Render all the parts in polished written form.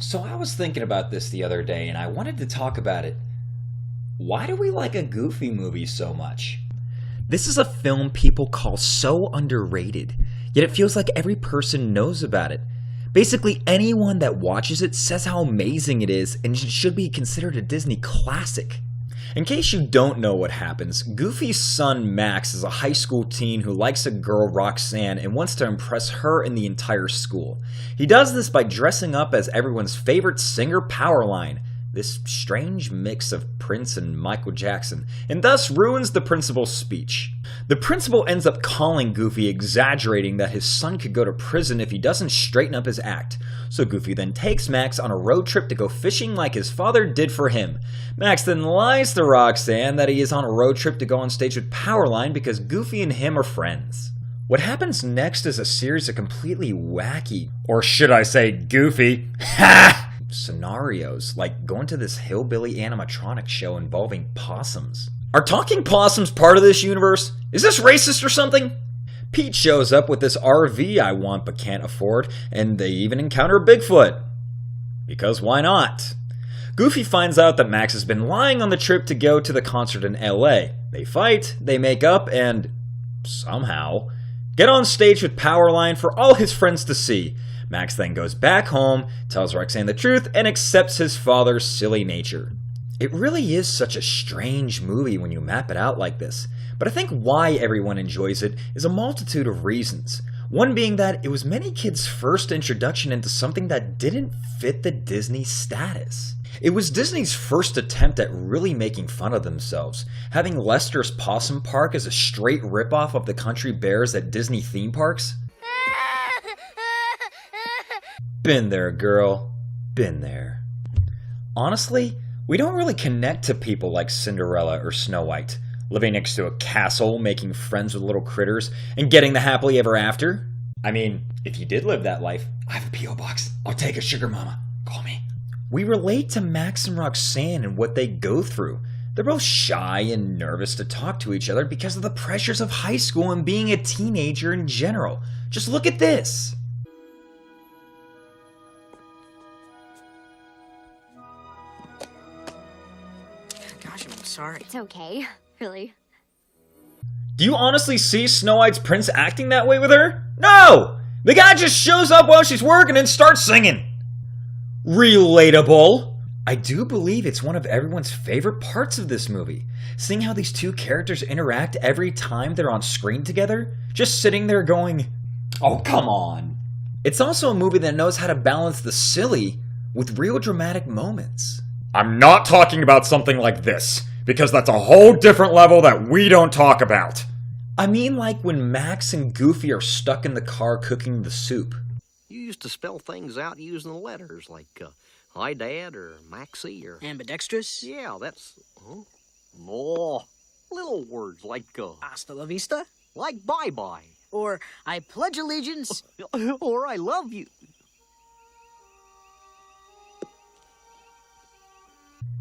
So I was thinking about this the other day and I wanted to talk about it. Why do we like a Goofy movie so much? This is a film people call so underrated, yet it feels like every person knows about it. Basically, anyone that watches it says how amazing it is and it should be considered a Disney classic. In case you don't know what happens, Goofy's son Max is a high school teen who likes a girl, Roxanne, and wants to impress her and the entire school. He does this by dressing up as everyone's favorite singer, Powerline, this strange mix of Prince and Michael Jackson, and thus ruins the principal's speech. The principal ends up calling Goofy, exaggerating that his son could go to prison if he doesn't straighten up his act. So Goofy then takes Max on a road trip to go fishing like his father did for him. Max then lies to Roxanne that he is on a road trip to go on stage with Powerline because Goofy and him are friends. What happens next is a series of completely wacky, or should I say goofy, scenarios, like going to this hillbilly animatronic show involving possums. Are talking possums part of this universe? Is this racist or something? Pete shows up with this RV I want but can't afford, and they even encounter Bigfoot. Because why not? Goofy finds out that Max has been lying on the trip to go to the concert in LA. They fight, they make up, and somehow get on stage with Powerline for all his friends to see. Max then goes back home, tells Roxanne the truth, and accepts his father's silly nature. It really is such a strange movie when you map it out like this, but I think why everyone enjoys it is a multitude of reasons. One being that it was many kids' first introduction into something that didn't fit the Disney status. It was Disney's first attempt at really making fun of themselves, having Lester's Possum Park as a straight ripoff of the Country Bears at Disney theme parks. Been there, girl. Been there. Honestly, we don't really connect to people like Cinderella or Snow White, living next to a castle, making friends with little critters, and getting the happily ever after. I mean, if you did live that life, I have a P.O. box. I'll take a sugar mama. Call me. We relate to Max and Roxanne and what they go through. They're both shy and nervous to talk to each other because of the pressures of high school and being a teenager in general. Just look at this. Gosh, I'm sorry. It's okay, really. Do you honestly see Snow White's prince acting that way with her? No! The guy just shows up while she's working and starts singing. Relatable. I do believe it's one of everyone's favorite parts of this movie. Seeing how these two characters interact every time they're on screen together. Just sitting there going, oh, come on. It's also a movie that knows how to balance the silly with real dramatic moments. I'm not talking about something like this, because that's a whole different level that we don't talk about. I mean like when Max and Goofy are stuck in the car cooking the soup. You used to spell things out using the letters, like Hi Dad or Maxie or... Ambidextrous? Yeah, that's... No. Little words like... Hasta la vista? Like bye-bye. Or I pledge allegiance. Or I love you.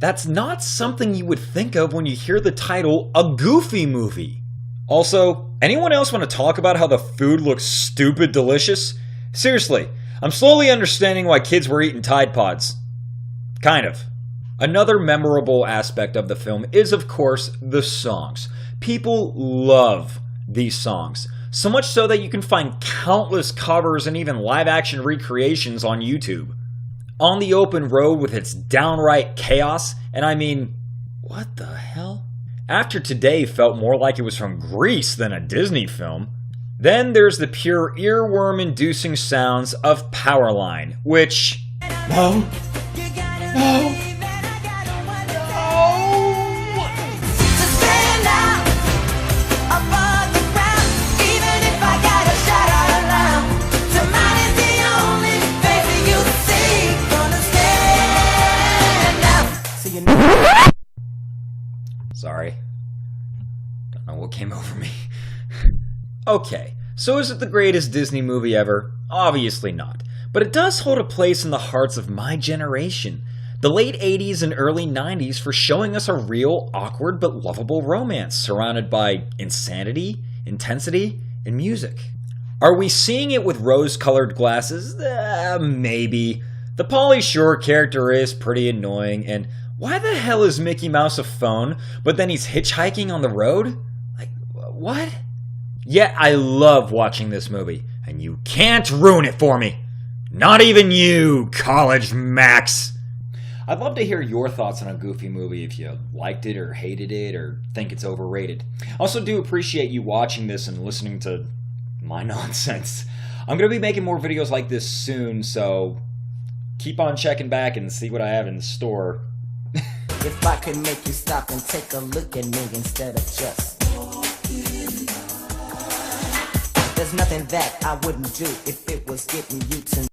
That's not something you would think of when you hear the title, A Goofy Movie. Also, anyone else want to talk about how the food looks stupid delicious? Seriously, I'm slowly understanding why kids were eating Tide Pods. Kind of. Another memorable aspect of the film is, of course, the songs. People love these songs. So much so that you can find countless covers and even live-action recreations on YouTube. On the Open Road with its downright chaos, and I mean, what the hell? After Today felt more like it was from Greece than a Disney film. Then there's the pure earworm-inducing sounds of Powerline, which... No. Sorry. Don't know what came over me. Okay, so is it the greatest Disney movie ever? Obviously not. But it does hold a place in the hearts of my generation. The late 80s and early 90s for showing us a real, awkward, but lovable romance surrounded by insanity, intensity, and music. Are we seeing it with rose-colored glasses? Maybe. The Pauly Shore character is pretty annoying, and why the hell is Mickey Mouse a phone, but then he's hitchhiking on the road? Like, what? Yet I love watching this movie, and you can't ruin it for me. Not even you, College Max. I'd love to hear your thoughts on a Goofy movie, if you liked it or hated it or think it's overrated. I also do appreciate you watching this and listening to my nonsense. I'm going to be making more videos like this soon, so keep on checking back and see what I have in store. If I could make you stop and take a look at me instead of just there's nothing that I wouldn't do if it was getting you to